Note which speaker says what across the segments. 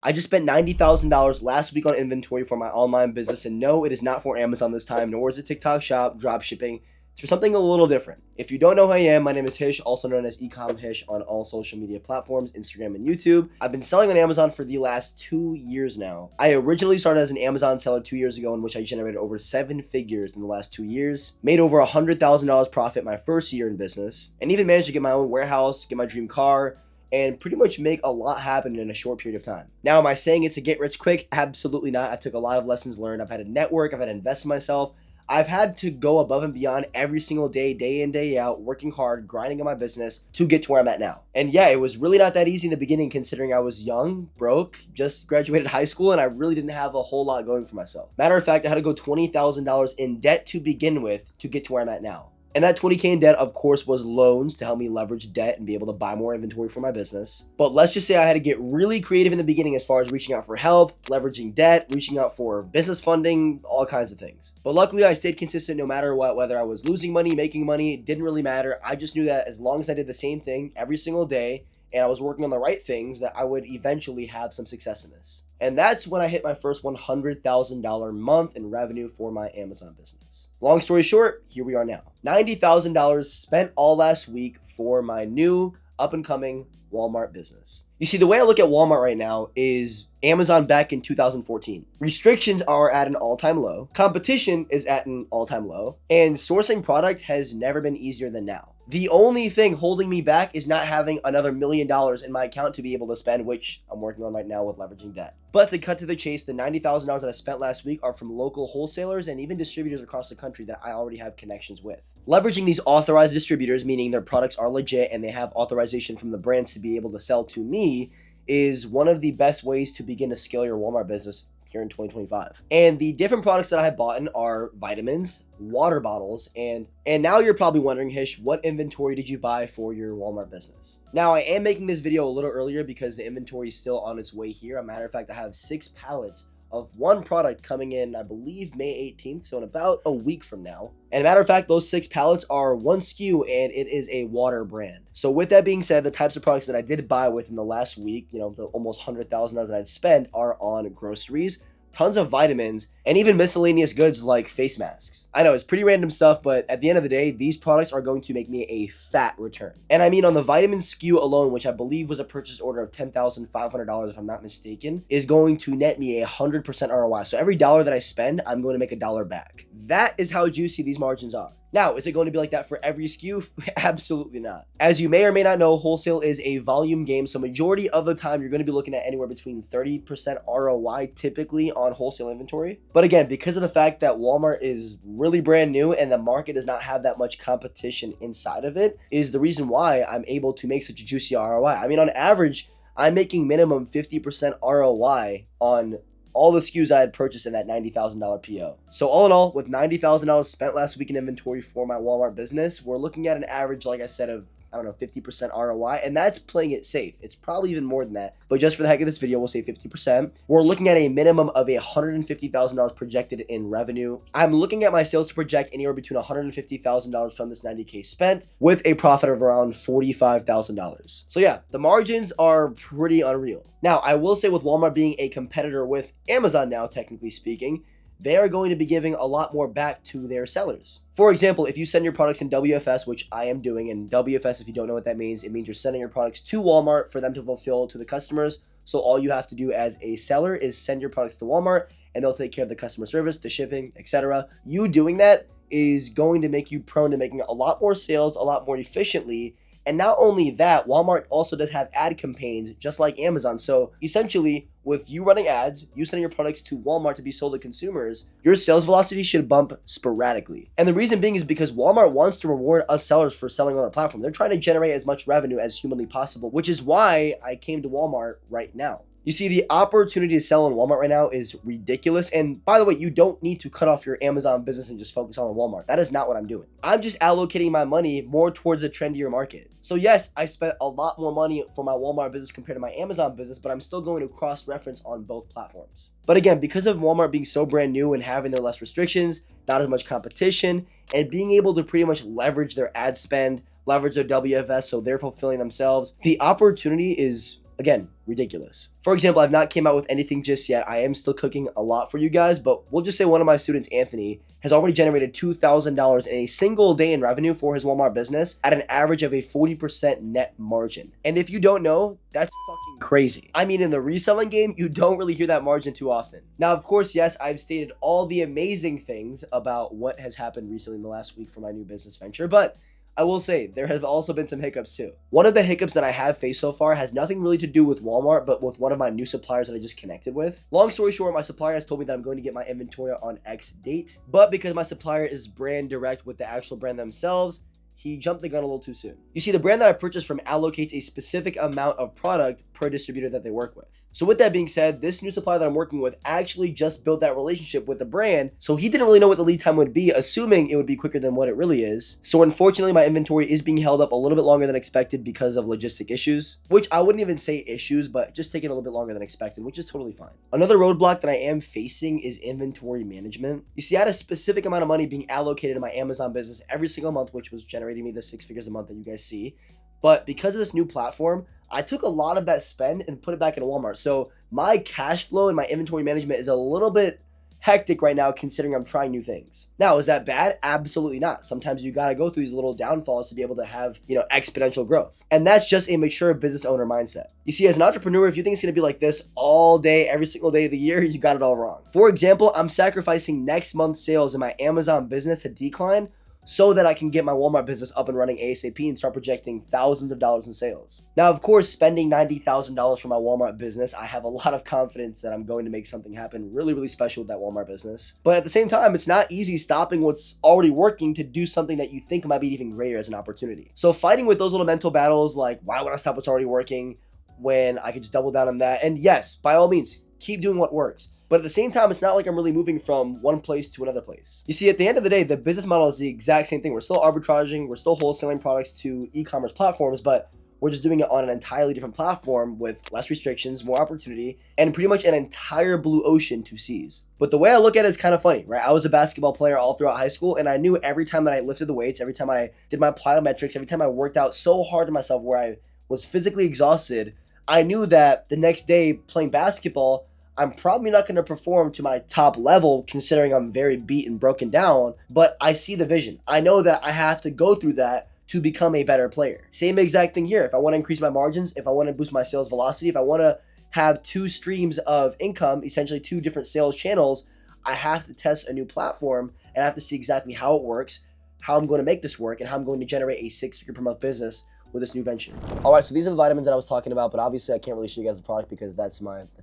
Speaker 1: I just spent $90,000 last week on inventory for my online business, and no, it is not for Amazon this time, nor is it TikTok Shop, drop shipping. It's for something a little different. If you don't know who I am, my name is Hish, also known as Ecom Hish on all social media platforms, Instagram and YouTube. I've been selling on Amazon for the last 2 years now. I originally started as an Amazon seller 2 years ago, in which I generated over 7 figures in the last 2 years, made over $100,000 profit my first year in business, and even managed to get my own warehouse, get my dream car, and pretty much make a lot happen in a short period of time. Now, am I saying it's a get rich quick? Absolutely not. I took a lot of lessons learned. I've had to network, I've had to invest in myself. I've had to go above and beyond every single day, day in, day out, working hard, grinding on my business to get to where I'm at now. And yeah, it was really not that easy in the beginning, considering I was young, broke, just graduated high school, and I really didn't have a whole lot going for myself. Matter of fact, I had to go $20,000 in debt to begin with to get to where I'm at now. And that $20K in debt, of course, was loans to help me leverage debt and be able to buy more inventory for my business. But let's just say I had to get really creative in the beginning as far as reaching out for help, leveraging debt, reaching out for business funding, all kinds of things. But luckily, I stayed consistent no matter what, whether I was losing money, making money, it didn't really matter. I just knew that as long as I did the same thing every single day, and I was working on the right things, that I would eventually have some success in this. And that's when I hit my first $100,000 month in revenue for my Amazon business. Long story short, here we are now. $90,000 spent all last week for my new up-and-coming Walmart business. You see, the way I look at Walmart right now is Amazon back in 2014. Restrictions are at an all-time low, competition is at an all-time low, and sourcing product has never been easier than now. The only thing holding me back is not having another $1 million in my account to be able to spend, which I'm working on right now with leveraging debt. But to cut to the chase, the $90,000 that I spent last week are from local wholesalers and even distributors across the country that I already have connections with. Leveraging these authorized distributors, meaning their products are legit and they have authorization from the brands to be able to sell to me, is one of the best ways to begin to scale your Walmart business here in 2025. And the different products that I have bought in are vitamins, water bottles, and now you're probably wondering, Hish, what inventory did you buy for your Walmart business? Now, I am making this video a little earlier because the inventory is still on its way here. As a matter of fact, I have 6 pallets of one product coming in, I believe, May 18th, so in about a week from now. And a matter of fact, those 6 pallets are one SKU, and it is a water brand. So with that being said, the types of products that I did buy within the last week, the almost $100,000 that I'd spent, are on groceries, tons of vitamins, and even miscellaneous goods like face masks. I know it's pretty random stuff, but at the end of the day, these products are going to make me a fat return. And I mean, on the vitamin SKU alone, which I believe was a purchase order of $10,500 if I'm not mistaken, is going to net me 100% ROI. So every dollar that I spend, I'm going to make $1 back. That is how juicy these margins are. Now, is it going to be like that for every SKU? Absolutely not. As you may or may not know, wholesale is a volume game, so majority of the time you're going to be looking at anywhere between 30% ROI typically on wholesale inventory. But again, because of the fact that Walmart is really brand new and the market does not have that much competition inside of it, is the reason why I'm able to make such a juicy ROI. I mean, on average, I'm making minimum 50% ROI on all the SKUs I had purchased in that $90,000 PO. So all in all, with $90,000 spent last week in inventory for my Walmart business, we're looking at an average, like I said, of 50% ROI, and that's playing it safe. It's probably even more than that, but just for the heck of this video, we'll say 50%. We're looking at a minimum of $150,000 projected in revenue. I'm looking at my sales to project anywhere between $150,000 from this 90K spent with a profit of around $45,000. So yeah, the margins are pretty unreal. Now, I will say with Walmart being a competitor with Amazon now, technically speaking, they are going to be giving a lot more back to their sellers. For example, if you send your products in WFS, which I am doing, and WFS, if you don't know what that means, it means you're sending your products to Walmart for them to fulfill to the customers. So all you have to do as a seller is send your products to Walmart, and they'll take care of the customer service, the shipping, etc. You doing that is going to make you prone to making a lot more sales, a lot more efficiently. And not only that, Walmart also does have ad campaigns just like Amazon. So essentially, with you running ads, you sending your products to Walmart to be sold to consumers, your sales velocity should bump sporadically. And the reason being is because Walmart wants to reward us sellers for selling on the platform. They're trying to generate as much revenue as humanly possible, which is why I came to Walmart right now. You see, the opportunity to sell on Walmart right now is ridiculous. And by the way, you don't need to cut off your Amazon business and just focus on Walmart. That is not what I'm doing. I'm just allocating my money more towards the trendier market. So yes, I spent a lot more money for my Walmart business compared to my Amazon business, but I'm still going to cross-reference on both platforms. But again, because of Walmart being so brand new and having their less restrictions, not as much competition, and being able to pretty much leverage their ad spend, leverage their WFS, so they're fulfilling themselves, the opportunity is Again, ridiculous. For example, I've not came out with anything just yet. I am still cooking a lot for you guys, but we'll just say one of my students, Anthony, has already generated $2,000 in a single day in revenue for his Walmart business at an average of a 40% net margin. And if you don't know, that's fucking crazy. I mean, in the reselling game, you don't really hear that margin too often. Now, of course, yes, I've stated all the amazing things about what has happened recently in the last week for my new business venture, but I will say there have also been some hiccups too. One of the hiccups that I have faced so far has nothing really to do with Walmart, but with one of my new suppliers that I just connected with. Long story short, my supplier has told me that I'm going to get my inventory on X date, but because my supplier is brand direct with the actual brand themselves, he jumped the gun a little too soon. You see, the brand that I purchased from allocates a specific amount of product per distributor that they work with. So with that being said, this new supplier that I'm working with actually just built that relationship with the brand, so he didn't really know what the lead time would be, assuming it would be quicker than what it really is. So unfortunately, my inventory is being held up a little bit longer than expected because of logistic issues, which I wouldn't even say issues, but just taking a little bit longer than expected, which is totally fine. Another roadblock that I am facing is inventory management. You see, I had a specific amount of money being allocated in my Amazon business every single month, which was generating me the 6 figures a month that you guys see. But because of this new platform, I took a lot of that spend and put it back into Walmart. So my cash flow and my inventory management is a little bit hectic right now considering I'm trying new things. Now, is that bad? Absolutely not. Sometimes you got to go through these little downfalls to be able to have, exponential growth. And that's just a mature business owner mindset. You see, as an entrepreneur, if you think it's going to be like this all day, every single day of the year, you got it all wrong. For example, I'm sacrificing next month's sales in my Amazon business to decline so that I can get my Walmart business up and running ASAP and start projecting thousands of dollars in sales. Now, of course, spending $90,000 for my Walmart business, I have a lot of confidence that I'm going to make something happen really, really special with that Walmart business. But at the same time, it's not easy stopping what's already working to do something that you think might be even greater as an opportunity. So fighting with those little mental battles like, why would I stop what's already working when I could just double down on that? And yes, by all means, keep doing what works. But at the same time, it's not like I'm really moving from one place to another place. You see, at the end of the day, the business model is the exact same thing. We're still arbitraging, we're still wholesaling products to e-commerce platforms, but we're just doing it on an entirely different platform with less restrictions, more opportunity, and pretty much an entire blue ocean to seize. But the way I look at it is kind of funny, right? I was a basketball player all throughout high school, and I knew every time that I lifted the weights, every time I did my plyometrics, every time I worked out so hard to myself where I was physically exhausted, I knew that the next day playing basketball, I'm probably not going to perform to my top level considering I'm very beat and broken down, but I see the vision. I know that I have to go through that to become a better player. Same exact thing here. If I want to increase my margins, if I want to boost my sales velocity, if I want to have 2 streams of income, essentially 2 different sales channels, I have to test a new platform and I have to see exactly how it works, how I'm going to make this work, and how I'm going to generate a 6-figure per month business with this new venture. All right, so these are the vitamins that I was talking about, but obviously I can't really show you guys the product because that's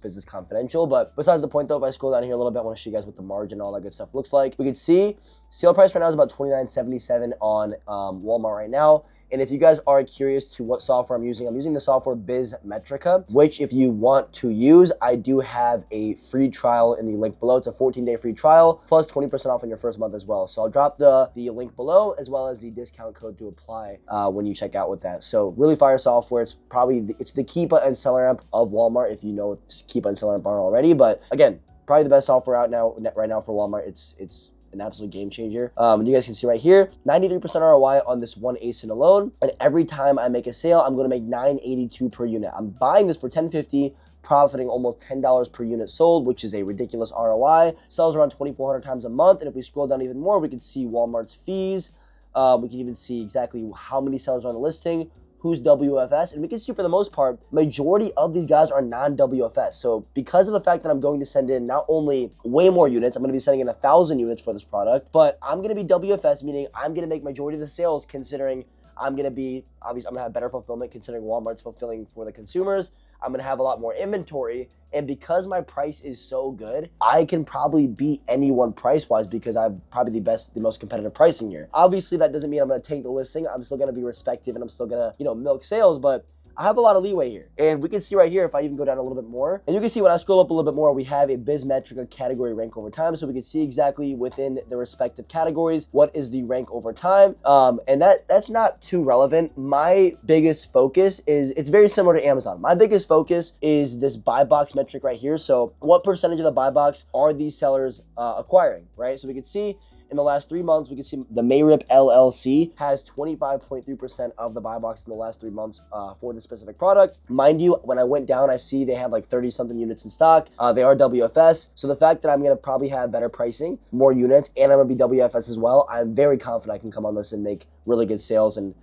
Speaker 1: business confidential. But besides the point though, if I scroll down here a little bit, I want to show you guys what the margin and all that good stuff looks like. We can see sale price right now is about $29.77 on Walmart right now. And if you guys are curious to what software I'm using the software BizMetrica, which if you want to use, I do have a free trial in the link below. It's a 14-day free trial plus 20% off on your first month as well. So I'll drop the link below as well as the discount code to apply when you check out with that. So really fire software. It's probably the key button seller amp of Walmart if you know what key button seller amp are already. But again, probably the best software out right now for Walmart. It's an absolute game changer. And you guys can see right here, 93% ROI on this one ASIN alone. And every time I make a sale, I'm gonna make $9.82 per unit. I'm buying this for $10.50, profiting almost $10 per unit sold, which is a ridiculous ROI. Sells around 2,400 times a month. And if we scroll down even more, we can see Walmart's fees. We can even see exactly how many sellers are on the listing, who's WFS, and we can see for the most part, majority of these guys are non-WFS. So because of the fact that I'm going to send in not only way more units, I'm gonna be sending in 1,000 units for this product, but I'm gonna be WFS, meaning I'm gonna make majority of the sales considering I'm gonna have better fulfillment considering Walmart's fulfilling for the consumers. I'm gonna have a lot more inventory. And because my price is so good, I can probably beat anyone price-wise because I have probably the most competitive pricing here. Obviously, that doesn't mean I'm gonna tank the listing. I'm still gonna be respective and I'm still gonna, milk sales, but I have a lot of leeway here. And we can see right here, if I even go down a little bit more, and you can see when I scroll up a little bit more, we have a BizMetrica category rank over time. So we can see exactly within the respective categories, what is the rank over time. And that's not too relevant. My biggest focus it's very similar to Amazon. My biggest focus is this buy box metric right here. So what percentage of the buy box are these sellers acquiring, right? So we can see in the last 3 months, we can see the Mayrip LLC has 25.3% of the buy box in the last 3 months for the specific product. Mind you, when I went down, I see they had like 30 something units in stock. They are WFS. So the fact that I'm going to probably have better pricing, more units, and I'm going to be WFS as well, I'm very confident I can come on this and make really good sales and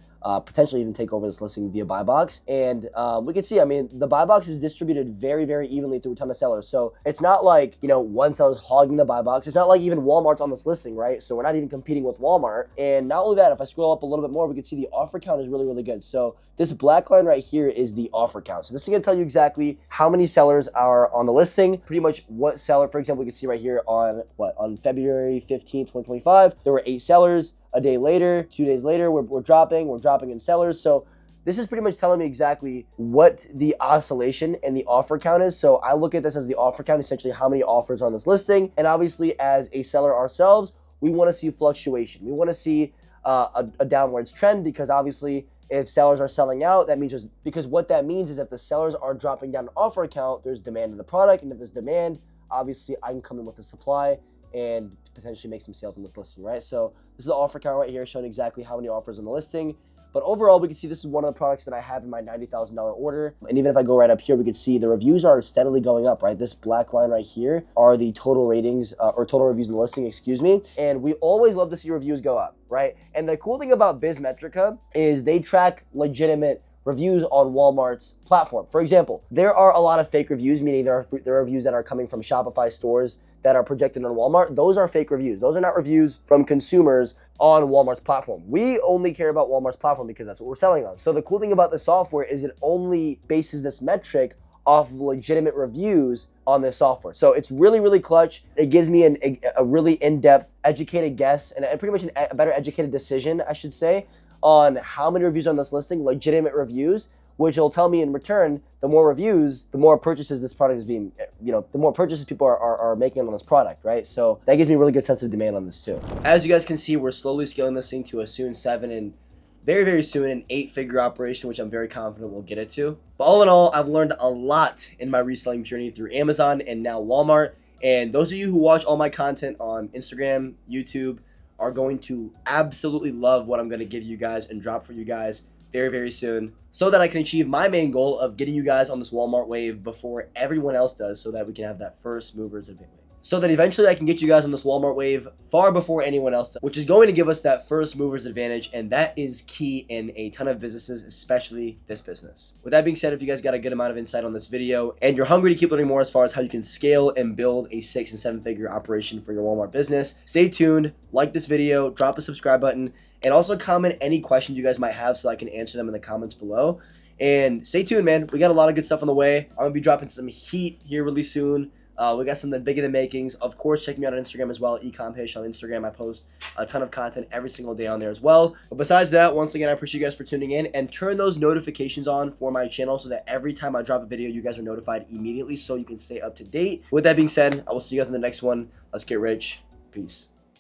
Speaker 1: potentially even take over this listing via buy box. And we can see, I mean, the buy box is distributed very, very evenly through a ton of sellers. So it's not like, you know, one seller's hogging the buy box. It's not like even Walmart's on this listing, right? So we're not even competing with Walmart. And not only that, if I scroll up a little bit more, we can see the offer count is really, really good. So this black line right here is the offer count. So this is going to tell you exactly how many sellers are on the listing, pretty much what seller. For example, we can see right here on February 15, 2025, there were 8 sellers. A day later, 2 days later, we're dropping in sellers. So this is pretty much telling me exactly what the oscillation and the offer count is. So I look at this as the offer count, essentially how many offers are on this listing. And obviously, as a seller ourselves, we want to see fluctuation. We want to see a downwards trend, because obviously if sellers are selling out, that means because what that means is if the sellers are dropping down offer count, there's demand in the product. And if there's demand, obviously I can come in with the supply and potentially make some sales on this listing, right? So this is the offer count right here, showing exactly how many offers on the listing. But overall, we can see this is one of the products that I have in my $90,000 order. And even if I go right up here, we can see the reviews are steadily going up, right? This black line right here are the total ratings or total reviews in the listing, excuse me. And we always love to see reviews go up, right? And the cool thing about BizMetrica is they track legitimate reviews on Walmart's platform. For example, there are a lot of fake reviews, meaning there are reviews that are coming from Shopify stores that are projected on Walmart. Those are fake reviews. Those are not reviews from consumers on Walmart's platform. We only care about Walmart's platform because that's what we're selling on. So the cool thing about the software is it only bases this metric off of legitimate reviews on this software. So it's really, really clutch. It gives me a really in-depth, educated guess and pretty much a better educated decision, I should say, on how many reviews on this listing, legitimate reviews, which will tell me in return, the more reviews, the more purchases this product is being, the more purchases people are making on this product, right? So that gives me a really good sense of demand on this too. As you guys can see, we're slowly scaling this thing to a soon 7 and very, very soon an 8-figure operation, which I'm very confident we'll get it to. But all in all, I've learned a lot in my reselling journey through Amazon and now Walmart. And those of you who watch all my content on Instagram, YouTube, are going to absolutely love what I'm going to give you guys and drop for you guys very, very soon, so that I can achieve my main goal of getting you guys on this Walmart wave before everyone else does, so that we can have that first movers advantage. So that eventually I can get you guys on this Walmart wave far before anyone else does, which is going to give us that first movers advantage, and that is key in a ton of businesses, especially this business. With that being said, if you guys got a good amount of insight on this video and you're hungry to keep learning more as far as how you can scale and build a 6 and 7-figure operation for your Walmart business, stay tuned, like this video, drop a subscribe button, and also comment any questions you guys might have so I can answer them in the comments below. And stay tuned, man. We got a lot of good stuff on the way. I'm going to be dropping some heat here really soon. We got something big in the makings. Of course, check me out on Instagram as well, ecomhish on Instagram. I post a ton of content every single day on there as well. But besides that, once again, I appreciate you guys for tuning in, and turn those notifications on for my channel so that every time I drop a video, you guys are notified immediately so you can stay up to date. With that being said, I will see you guys in the next one. Let's get rich. Peace.